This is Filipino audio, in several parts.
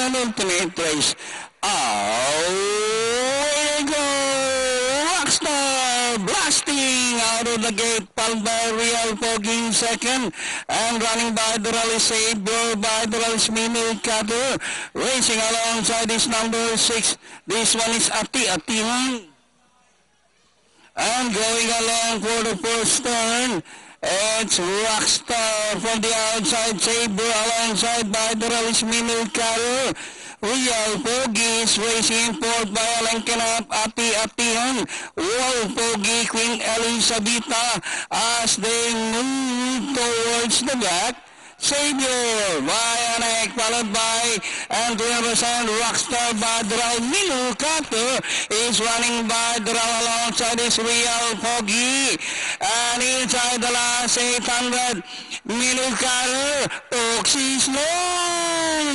penultimate race. Away they go! Rockstar blasting out of the gate, followed by Real Pogging second, and running by the rally Sabre by the rally Mini Cutter, racing alongside this number 6. This one is Ati-Atihan. And going along for the first turn, it's Rockstar from the outside, Sabre alongside by the rally Mini Cutter. Real Pogi is racing forward by Alenkinap, Ati-Atihan, Wall Pogi, Queen Elizabeta as they move towards the back. Savior by Anek, followed by Andrea Rosan, Rockstar by Dral. Milu Kato is running by Dral alongside his Real Pogi. And inside the last 800, Milu Kato, Oxy slow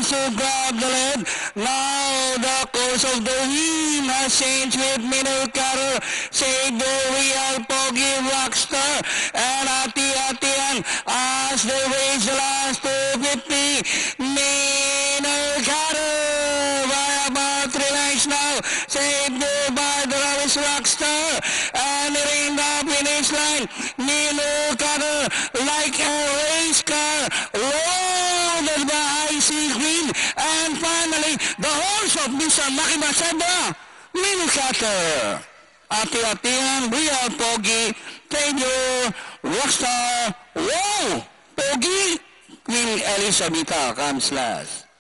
to grab the lead. Now the course of the wheel has changed with Milu Kato, Savior, Real Pogi, Rockstar, and Ati-Atihan as they race the last 250. Mino Cutter by about 3 lengths now. Saved by the Ravis Rockstar. And in the finish line, Mino Cutter like a race car. Loaded by IC Queen. And finally, the horse of Mr. Maki Masada, Mino Cutter. Ati-Atihan, Real Pogi, Savior, Rockstar. Wow! Pogi! Queen Elizabeta comes last.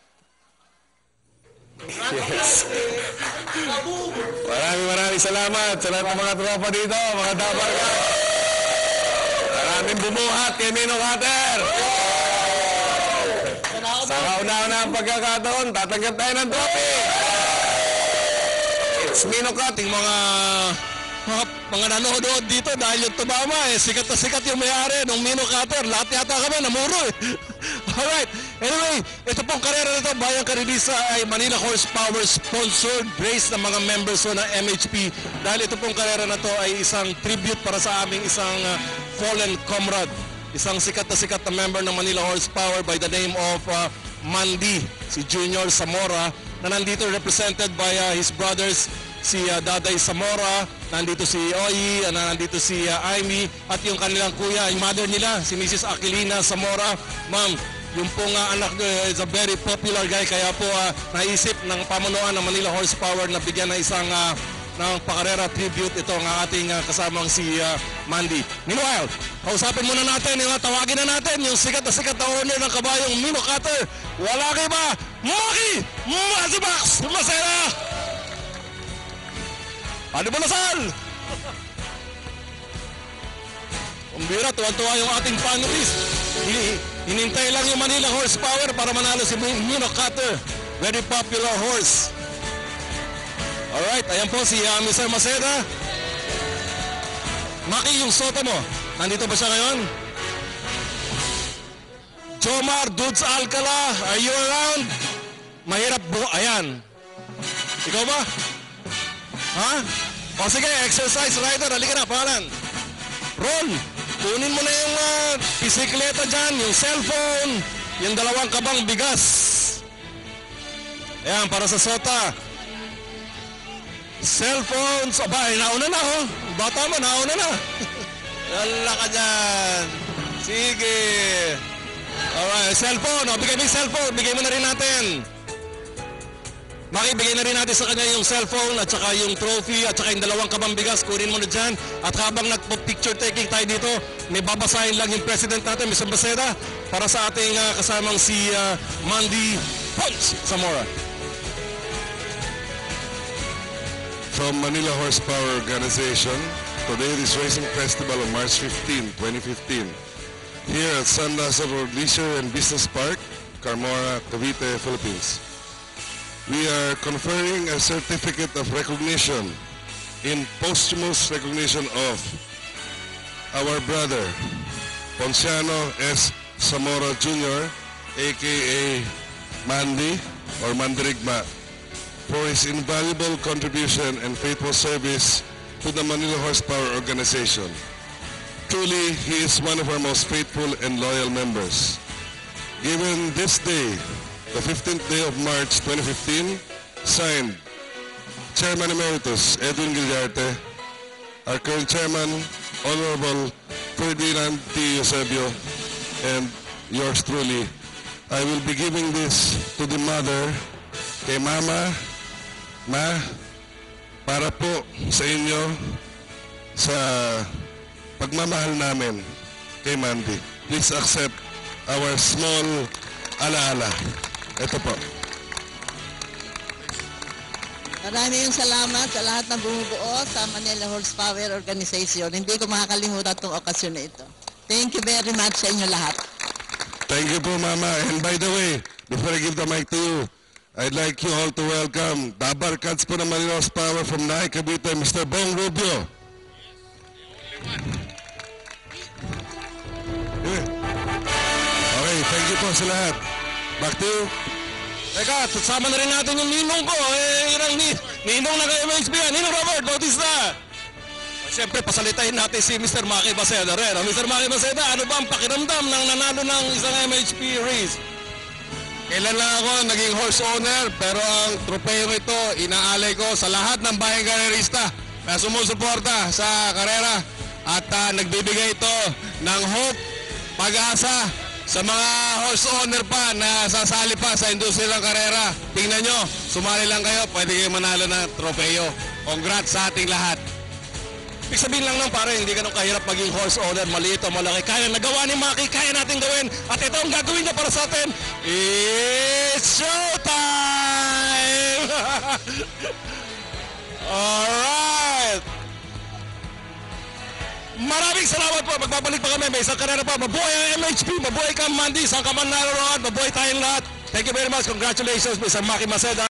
Yes. Maraming salamat sa lahat ng mga tropa dito, mga dabarga. Maraming bumuhat kay Mino Cutter. Sa kauna-una ang pagkakataon, tatanggap tayo ng trophy. It's Mino Cutter, mga nanonood dito dahil yung tumama sikat na sikat yung may-ari ng Mino Cutter. Lahat yata kami namuro Alright, anyway, ito pong karera nito, Bayang Karilisa ay Manila Horsepower sponsored race ng mga members ng MHP. Dahil ito pong karera na to ay isang tribute para sa aming isang fallen comrade. Isang sikat na member ng Manila Horsepower by the name of Mandy, si Junior Zamora, na nandito represented by his brothers, si Daday Zamora, nandito si Oyi, nandito si Aimee, at yung kanilang kuya, yung mother nila, si Mrs. Aquilina Zamora. Ma'am, yung pong anak is a very popular guy, kaya po naisip ng pamunuan ng Manila Horsepower na bigyan ng isang ng pakarera tribute ito ang ating kasamang si Mandy. Meanwhile, kausapin muna natin, tawagin na natin yung sikat na owner ng kabayong Mino Cutter. Wala kayo ba? Maki Mazibax Masera! Ano ba nasal? Umbira, tuwan-tuwa yung ating panelist. Hinintay lang yung Manila Horsepower para manalo si Mino Cutter. Very popular horse. Alright, ayan po si Mr. Maceda. Maki, yung sota mo, nandito ba siya ngayon? Jomar Dudes Alcala, are you around? Mahirap ayan. Ikaw ba? Ha? O sige, exercise rider, halika na, pangalan. Ron, kunin mo na yung bisikleta dyan, yung cellphone, yung 2 kabang bigas. Ayan, para sa sota. Cellphones, abay, nauna na ho. Bata mo, nauna na. Wala ka dyan. Sige. Alright, cellphone, bigay mo yung cellphone, bigay mo na rin natin. Makibigay na rin natin sa kanya yung cellphone at saka yung trophy at saka yung 2 kabang bigas, kunin mo na dyan. At habang nagpo-picture taking tayo dito, may babasahin lang yung president natin, Mr. Baseda, para sa ating kasamang si Mandy Ponce Zamora. From Manila Horsepower Organization, today is Racing Festival on March 15, 2015, here at San Lazaro Leisure and Business Park, Carmora, Cavite, Philippines. We are conferring a certificate of recognition in posthumous recognition of our brother, Ponciano S. Zamora Jr., aka Mandy or Mandirigma, for his invaluable contribution and faithful service to the Manila Horsepower Organization. Truly, he is one of our most faithful and loyal members. Given this day, the 15th day of March 2015, signed Chairman Emeritus Edwin Guillarte, our current Chairman, Honorable Ferdinand T. Eusebio, and yours truly. I will be giving this to the mother, kay Mama, Ma, para po sa inyo, sa pagmamahal namin kay Mandy. Please accept our small alaala. Ito po. Maraming salamat sa lahat ng bumubuo sa Manila Horsepower Organization. Hindi ko makakalimutan itong okasyon na ito. Thank you very much sa inyo lahat. Thank you po, Mama. And by the way, before I give the mic to you, I'd like you all to welcome the Abarcats po ng Manila Horsepower from Nahay, Cavite, Mr. Bong Rubio. Okay, thank you po sa lahat. Back to you. Teka, sasama na rin natin yung ninong ko. Ninong na kay MHP yan. Ninong Robert Bautista. Siyempre, pasalitahin natin si Mr. Maki Baceda rin. Mr. Maki Baceda, ano ba ang pakiramdam ng nanalo ng isang MHP race? Kailan lang ako naging horse owner, pero ang tropeo ito inaalay ko sa lahat ng bayang karerista na sumusuporta sa karera at nagbibigay ito ng hope, pag-asa sa mga horse owner pa na sasali pa sa industriya ng karera. Tingnan nyo, sumali lang kayo, pwede kayo manalo ng tropeo. Congrats sa ating lahat. Ibig sabihin lang ng pare, hindi ganun kahirap maging horse owner, maliit o malaki. Kaya nagawa ni Maki, kaya natin gawin. At ito ang gagawin niya para sa atin. It's showtime! Alright! Maraming salamat po. Magbabalik pa kami. May isang karera pa. Mabuhay ang MHP. Mabuhay ka, Mandy. Saan ka man naroon. Mabuhay tayong lahat. Thank you very much. Congratulations, Mr. Maki Baceda.